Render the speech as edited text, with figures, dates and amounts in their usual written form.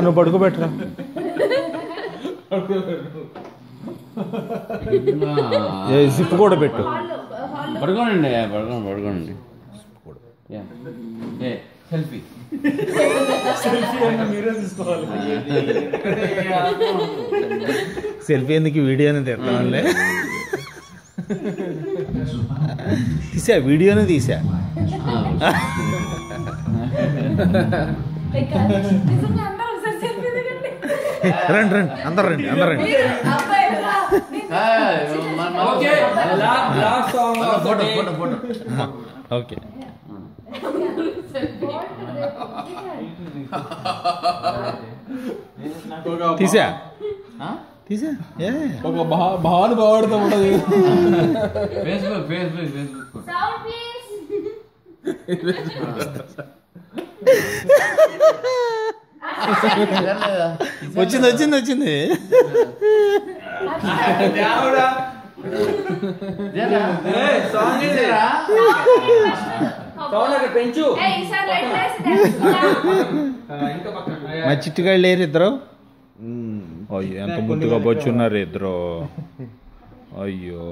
నువ్వు పడుకోబెట్టరా. జిప్ కూడా పెట్టు. పడుకోండి పడుకోండి. సెల్ఫీ సెల్ఫీ ఎందుకు, వీడియోనే తీస్తానులే. తీసా, వీడియోనే తీసా. రండి రండి, అందరు రండి, అందరు రండి. ఓకే తీసా తీసా. ఒక భానుభావుడితో ఉండదు. ఫేస్బుక్ వచ్చింది. మా చిట్టుగాళ్ళు లేరు ఇద్దరు. అయ్యో ఎంత ముద్దుగా బొచ్చున్నారు ఇద్దరు. అయ్యో